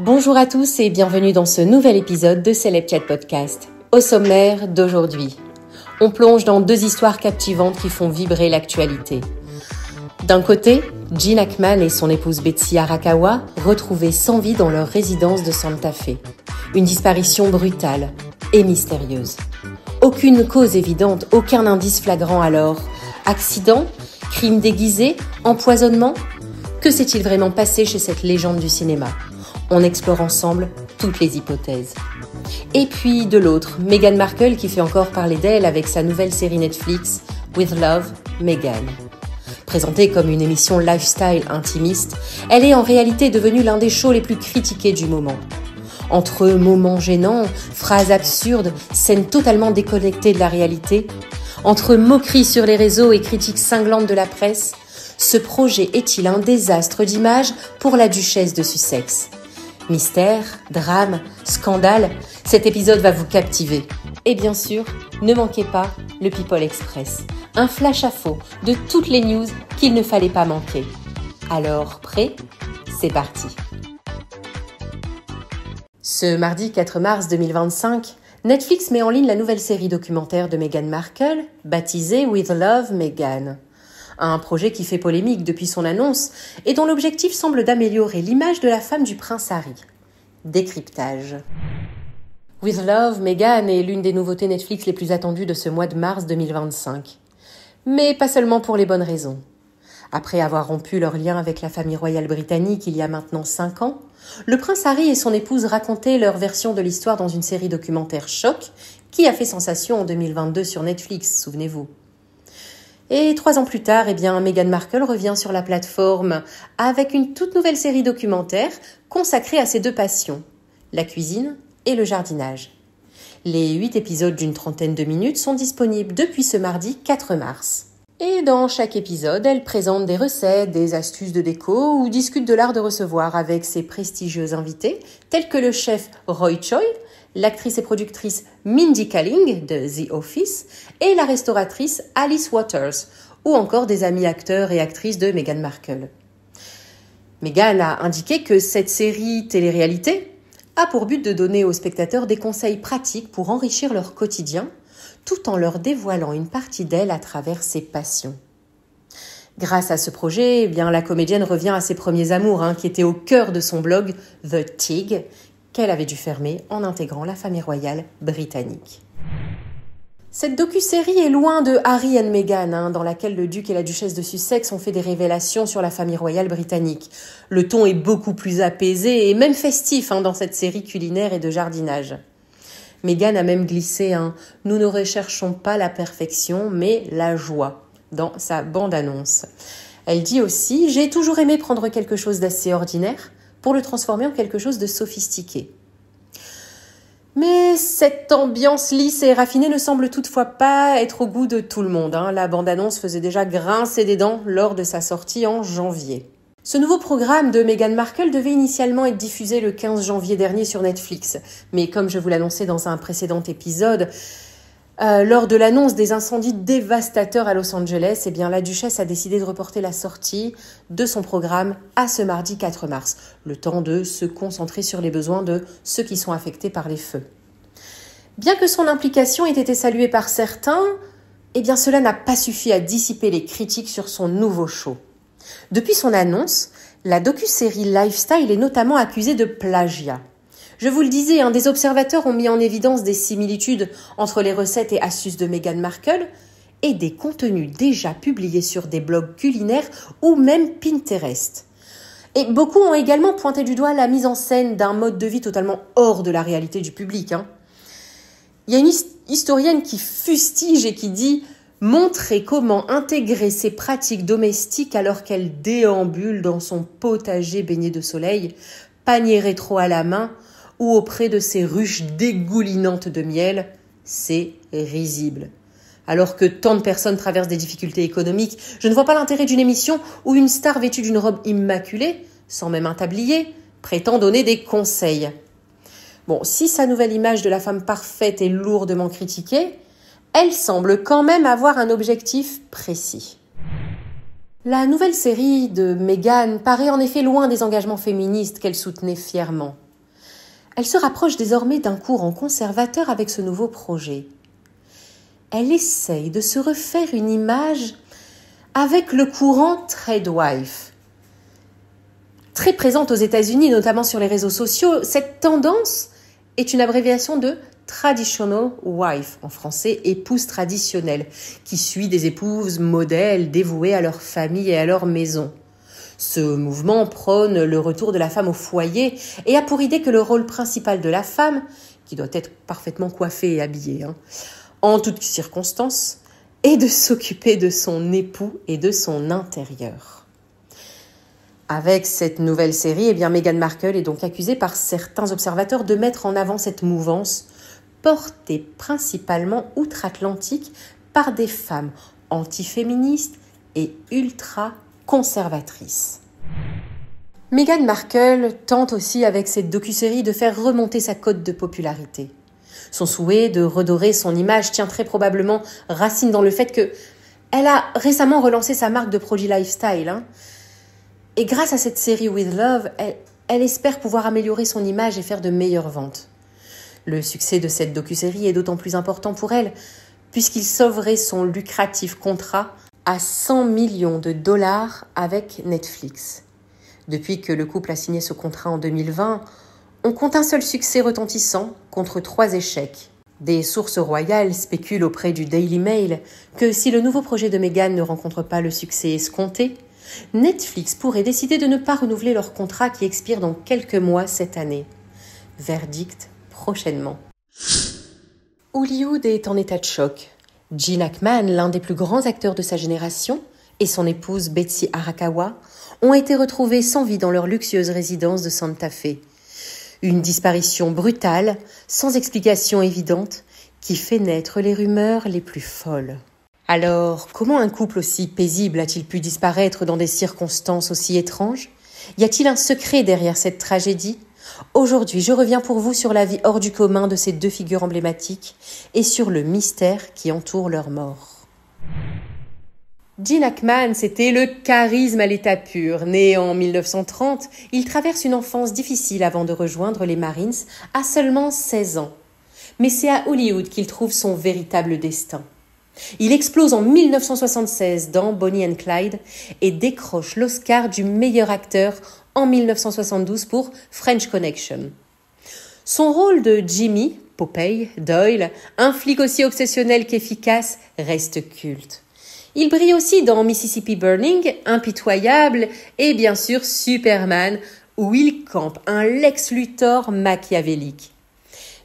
Bonjour à tous et bienvenue dans ce nouvel épisode de Celeb Chat Podcast. Au sommaire d'aujourd'hui, on plonge dans deux histoires captivantes qui font vibrer l'actualité. D'un côté, Gene Hackman et son épouse Betsy Arakawa retrouvés sans vie dans leur résidence de Santa Fe. Une disparition brutale et mystérieuse. Aucune cause évidente, aucun indice flagrant alors. Accident ? Crime déguisé ? Empoisonnement ? Que s'est-il vraiment passé chez cette légende du cinéma ? On explore ensemble toutes les hypothèses. Et puis de l'autre, Meghan Markle qui fait encore parler d'elle avec sa nouvelle série Netflix With Love, Meghan. Présentée comme une émission lifestyle intimiste, elle est en réalité devenue l'un des shows les plus critiqués du moment. Entre moments gênants, phrases absurdes, scènes totalement déconnectées de la réalité, entre moqueries sur les réseaux et critiques cinglantes de la presse, ce projet est-il un désastre d'image pour la duchesse de Sussex ? Mystère, drame, scandale, cet épisode va vous captiver. Et bien sûr, ne manquez pas le People Express, un flash à faux de toutes les news qu'il ne fallait pas manquer. Alors, prêt ? C'est parti. Ce mardi 4 mars 2025, Netflix met en ligne la nouvelle série documentaire de Meghan Markle, baptisée With Love, Meghan. Un projet qui fait polémique depuis son annonce et dont l'objectif semble d'améliorer l'image de la femme du prince Harry. Décryptage. With Love, Meghan est l'une des nouveautés Netflix les plus attendues de ce mois de mars 2025. Mais pas seulement pour les bonnes raisons. Après avoir rompu leur lien avec la famille royale britannique il y a maintenant 5 ans, le prince Harry et son épouse racontaient leur version de l'histoire dans une série documentaire choc qui a fait sensation en 2022 sur Netflix, souvenez-vous. Et 3 ans plus tard, Meghan Markle revient sur la plateforme avec une toute nouvelle série documentaire consacrée à ses deux passions, la cuisine et le jardinage. Les 8 épisodes d'une trentaine de minutes sont disponibles depuis ce mardi 4 mars. Et dans chaque épisode, elle présente des recettes, des astuces de déco ou discute de l'art de recevoir avec ses prestigieux invités, tels que le chef Roy Choi, l'actrice et productrice Mindy Kaling de The Office et la restauratrice Alice Waters, ou encore des amis acteurs et actrices de Meghan Markle. Meghan a indiqué que cette série télé-réalité a pour but de donner aux spectateurs des conseils pratiques pour enrichir leur quotidien, tout en leur dévoilant une partie d'elle à travers ses passions. Grâce à ce projet, la comédienne revient à ses premiers amours, qui étaient au cœur de son blog The Tig, qu'elle avait dû fermer en intégrant la famille royale britannique. Cette docu-série est loin de Harry and Meghan, dans laquelle le duc et la duchesse de Sussex ont fait des révélations sur la famille royale britannique. Le ton est beaucoup plus apaisé et même festif dans cette série culinaire et de jardinage. Meghan a même glissé « Nous ne recherchons pas la perfection, mais la joie » dans sa bande-annonce. Elle dit aussi « J'ai toujours aimé prendre quelque chose d'assez ordinaire pour le transformer en quelque chose de sophistiqué. » Mais cette ambiance lisse et raffinée ne semble toutefois pas être au goût de tout le monde. La bande-annonce faisait déjà grincer des dents lors de sa sortie en janvier. Ce nouveau programme de Meghan Markle devait initialement être diffusé le 15 janvier dernier sur Netflix. Mais comme je vous l'annonçais dans un précédent épisode, lors de l'annonce des incendies dévastateurs à Los Angeles, la duchesse a décidé de reporter la sortie de son programme à ce mardi 4 mars, le temps de se concentrer sur les besoins de ceux qui sont affectés par les feux. Bien que son implication ait été saluée par certains, cela n'a pas suffi à dissiper les critiques sur son nouveau show. Depuis son annonce, la docu-série Lifestyle est notamment accusée de plagiat. Je vous le disais, des observateurs ont mis en évidence des similitudes entre les recettes et astuces de Meghan Markle et des contenus déjà publiés sur des blogs culinaires ou même Pinterest. Et beaucoup ont également pointé du doigt la mise en scène d'un mode de vie totalement hors de la réalité du public. Il y a une historienne qui fustige et qui dit « Montrer comment intégrer ces pratiques domestiques alors qu'elle déambule dans son potager baigné de soleil, panier rétro à la main ou auprès de ses ruches dégoulinantes de miel, c'est risible. » Alors que tant de personnes traversent des difficultés économiques, je ne vois pas l'intérêt d'une émission où une star vêtue d'une robe immaculée, sans même un tablier, prétend donner des conseils. Bon, si sa nouvelle image de la femme parfaite est lourdement critiquée, elle semble quand même avoir un objectif précis. La nouvelle série de Meghan paraît en effet loin des engagements féministes qu'elle soutenait fièrement. Elle se rapproche désormais d'un courant conservateur avec ce nouveau projet. Elle essaye de se refaire une image avec le courant Tradewife. Très présente aux États-Unis, notamment sur les réseaux sociaux, cette tendance est une abréviation de Traditional Wife, en français épouse traditionnelle, qui suit des épouses modèles dévouées à leur famille et à leur maison. Ce mouvement prône le retour de la femme au foyer et a pour idée que le rôle principal de la femme, qui doit être parfaitement coiffée et habillée, en toutes circonstances, est de s'occuper de son époux et de son intérieur. Avec cette nouvelle série, Meghan Markle est donc accusée par certains observateurs de mettre en avant cette mouvance portée principalement outre-Atlantique par des femmes antiféministes et ultra-conservatrices. Meghan Markle tente aussi avec cette docu-série de faire remonter sa cote de popularité. Son souhait de redorer son image tient très probablement racine dans le fait qu'elle a récemment relancé sa marque de produits lifestyle. Et grâce à cette série With Love, elle espère pouvoir améliorer son image et faire de meilleures ventes. Le succès de cette docu-série est d'autant plus important pour elle, puisqu'il sauverait son lucratif contrat à 100 millions de dollars avec Netflix. Depuis que le couple a signé ce contrat en 2020, on compte un seul succès retentissant contre 3 échecs. Des sources royales spéculent auprès du Daily Mail que si le nouveau projet de Meghan ne rencontre pas le succès escompté, Netflix pourrait décider de ne pas renouveler leur contrat qui expire dans quelques mois cette année. Verdict prochainement. Hollywood est en état de choc. Gene Hackman, l'un des plus grands acteurs de sa génération, et son épouse Betsy Arakawa ont été retrouvés sans vie dans leur luxueuse résidence de Santa Fe. Une disparition brutale, sans explication évidente, qui fait naître les rumeurs les plus folles. Alors, comment un couple aussi paisible a-t-il pu disparaître dans des circonstances aussi étranges ? Y a-t-il un secret derrière cette tragédie ? Aujourd'hui, je reviens pour vous sur la vie hors du commun de ces 2 figures emblématiques et sur le mystère qui entoure leur mort. Gene Hackman, c'était le charisme à l'état pur. Né en 1930, il traverse une enfance difficile avant de rejoindre les Marines à seulement 16 ans. Mais c'est à Hollywood qu'il trouve son véritable destin. Il explose en 1976 dans Bonnie and Clyde et décroche l'Oscar du meilleur acteur en 1972 pour French Connection. Son rôle de Jimmy, Popeye, Doyle, un flic aussi obsessionnel qu'efficace, reste culte. Il brille aussi dans Mississippi Burning, Impitoyable et bien sûr Superman, où il campe un Lex Luthor machiavélique.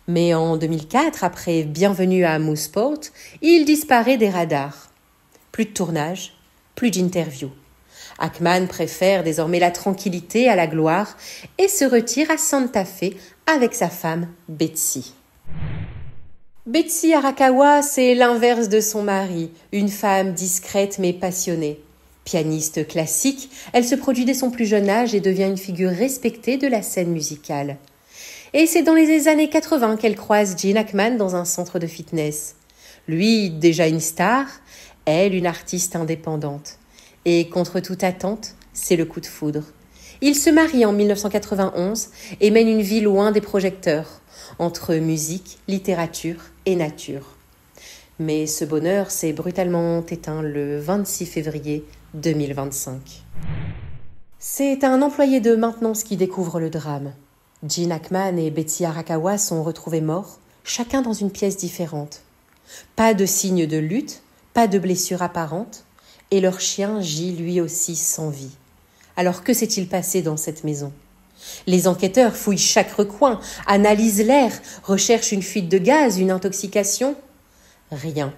Mais en 2004, après Bienvenue à Mooseport, il disparaît des radars. Plus de tournage, plus d'interviews. Hackman préfère désormais la tranquillité à la gloire et se retire à Santa Fe avec sa femme Betsy. Betsy Arakawa, c'est l'inverse de son mari, une femme discrète mais passionnée. Pianiste classique, elle se produit dès son plus jeune âge et devient une figure respectée de la scène musicale. Et c'est dans les années 80 qu'elle croise Gene Hackman dans un centre de fitness. Lui, déjà une star, elle, une artiste indépendante. Et contre toute attente, c'est le coup de foudre. Ils se marient en 1991 et mènent une vie loin des projecteurs, entre musique, littérature et nature. Mais ce bonheur s'est brutalement éteint le 26 février 2025. C'est un employé de maintenance qui découvre le drame. Gene Hackman et Betsy Arakawa sont retrouvés morts, chacun dans une pièce différente. Pas de signe de lutte, pas de blessure apparente, et leur chien gît lui aussi sans vie. Alors que s'est-il passé dans cette maison ? Les enquêteurs fouillent chaque recoin, analysent l'air, recherchent une fuite de gaz, une intoxication. Rien.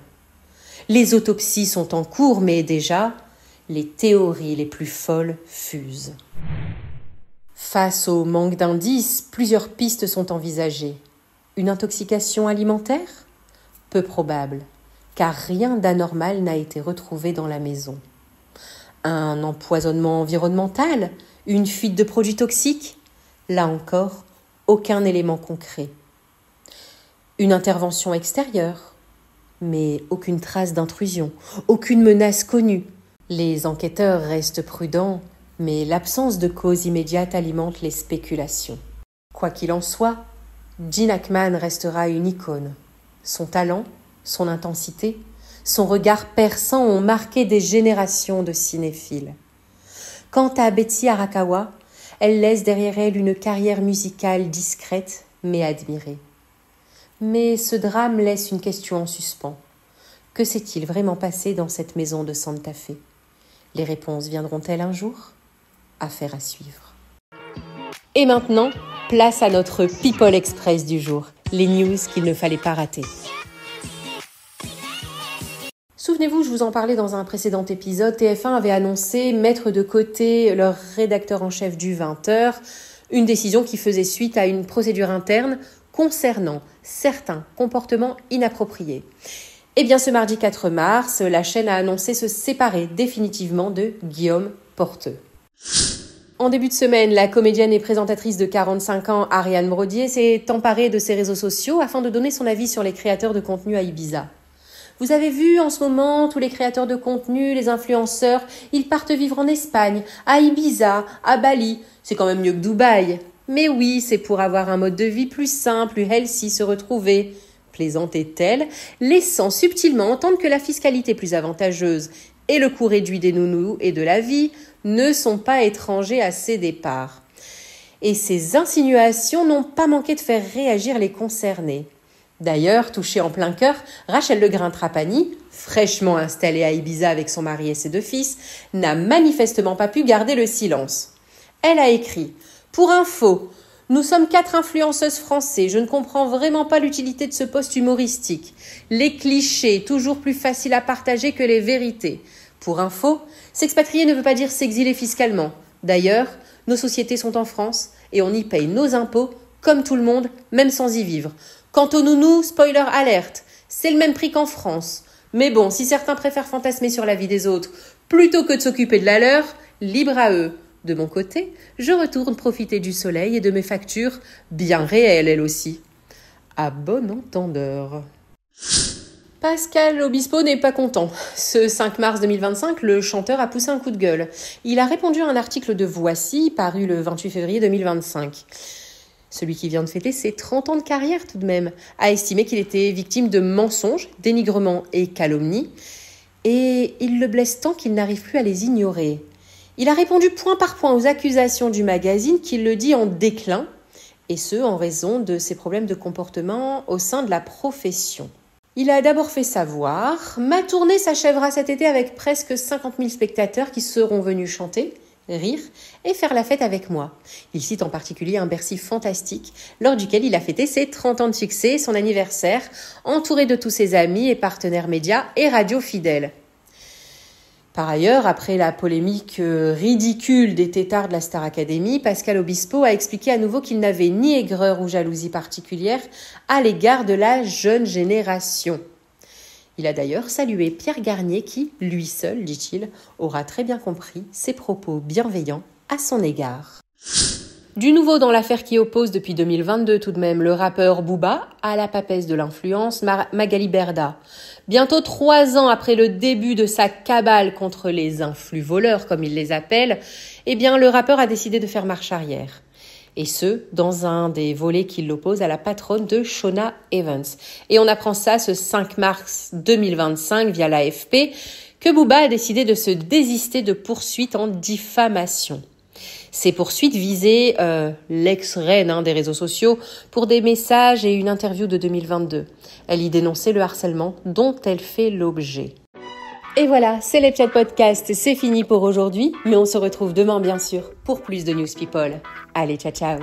Les autopsies sont en cours, mais déjà, les théories les plus folles fusent. Face au manque d'indices, plusieurs pistes sont envisagées. Une intoxication alimentaire ? Peu probable, car rien d'anormal n'a été retrouvé dans la maison. Un empoisonnement environnemental ? Une fuite de produits toxiques ? Là encore, aucun élément concret. Une intervention extérieure ? Mais aucune trace d'intrusion, aucune menace connue. Les enquêteurs restent prudents, mais l'absence de cause immédiate alimente les spéculations. Quoi qu'il en soit, Gene Hackman restera une icône. Son talent, son intensité, son regard perçant ont marqué des générations de cinéphiles. Quant à Betsy Arakawa, elle laisse derrière elle une carrière musicale discrète mais admirée. Mais ce drame laisse une question en suspens. Que s'est-il vraiment passé dans cette maison de Santa Fe ? Les réponses viendront-elles un jour ? Affaire à suivre. Et maintenant, place à notre People Express du jour, les news qu'il ne fallait pas rater. Souvenez-vous, je vous en parlais dans un précédent épisode, TF1 avait annoncé mettre de côté leur rédacteur en chef du 20h, une décision qui faisait suite à une procédure interne concernant certains comportements inappropriés. Eh bien, ce mardi 4 mars, la chaîne a annoncé se séparer définitivement de Guillaume Porteux. En début de semaine, la comédienne et présentatrice de 45 ans, Ariane Brodier, s'est emparée de ses réseaux sociaux afin de donner son avis sur les créateurs de contenu à Ibiza. Vous avez vu en ce moment tous les créateurs de contenu, les influenceurs, ils partent vivre en Espagne, à Ibiza, à Bali. C'est quand même mieux que Dubaï. Mais oui, c'est pour avoir un mode de vie plus simple, plus healthy, se retrouver. Plaisantait-elle, laissant subtilement entendre que la fiscalité plus avantageuse et le coût réduit des nounous et de la vie ne sont pas étrangers à ces départs. Et ces insinuations n'ont pas manqué de faire réagir les concernés. D'ailleurs, touchée en plein cœur, Rachel Legrain-Trapani, fraîchement installée à Ibiza avec son mari et ses 2 fils, n'a manifestement pas pu garder le silence. Elle a écrit « Pour info, nous sommes 4 influenceuses français, je ne comprends vraiment pas l'utilité de ce post humoristique. Les clichés, toujours plus faciles à partager que les vérités. Pour info, s'expatrier ne veut pas dire s'exiler fiscalement. D'ailleurs, nos sociétés sont en France et on y paye nos impôts comme tout le monde, même sans y vivre. Quant aux nounous, spoiler alerte, c'est le même prix qu'en France. Mais bon, si certains préfèrent fantasmer sur la vie des autres plutôt que de s'occuper de la leur, libre à eux. De mon côté, je retourne profiter du soleil et de mes factures, bien réelles elles aussi. À bon entendeur. Pascal Obispo n'est pas content. Ce 5 mars 2025, le chanteur a poussé un coup de gueule. Il a répondu à un article de Voici, paru le 28 février 2025. Celui qui vient de fêter ses 30 ans de carrière tout de même, a estimé qu'il était victime de mensonges, dénigrements et calomnies. Et il le blesse tant qu'il n'arrive plus à les ignorer. Il a répondu point par point aux accusations du magazine qu'il le dit en déclin, et ce en raison de ses problèmes de comportement au sein de la profession. Il a d'abord fait savoir « Ma tournée s'achèvera cet été avec presque 50 000 spectateurs qui seront venus chanter, rire et faire la fête avec moi. » Il cite en particulier un Bercy fantastique, lors duquel il a fêté ses 30 ans de succès et son anniversaire, entouré de tous ses amis et partenaires médias et radio fidèles. Par ailleurs, après la polémique ridicule des têtards de la Star Academy, Pascal Obispo a expliqué à nouveau qu'il n'avait ni aigreur ou jalousie particulière à l'égard de la jeune génération. Il a d'ailleurs salué Pierre Garnier qui, lui seul, dit-il, aura très bien compris ses propos bienveillants à son égard. Du nouveau dans l'affaire qui oppose depuis 2022 tout de même le rappeur Booba à la papesse de l'influence Magali Berda. Bientôt 3 ans après le début de sa cabale contre les influx-voleurs, comme il les appelle, eh bien le rappeur a décidé de faire marche arrière. Et ce, dans un des volets qui l'oppose à la patronne de Shawna Evans. Et on apprend ça ce 5 mars 2025 via l'AFP, que Booba a décidé de se désister de poursuites en diffamation. Ces poursuites visaient l'ex-reine des réseaux sociaux pour des messages et une interview de 2022. Elle y dénonçait le harcèlement dont elle fait l'objet. Et voilà, c'est l'Epchat Podcast, c'est fini pour aujourd'hui, mais on se retrouve demain bien sûr pour plus de News People. Allez, ciao ciao.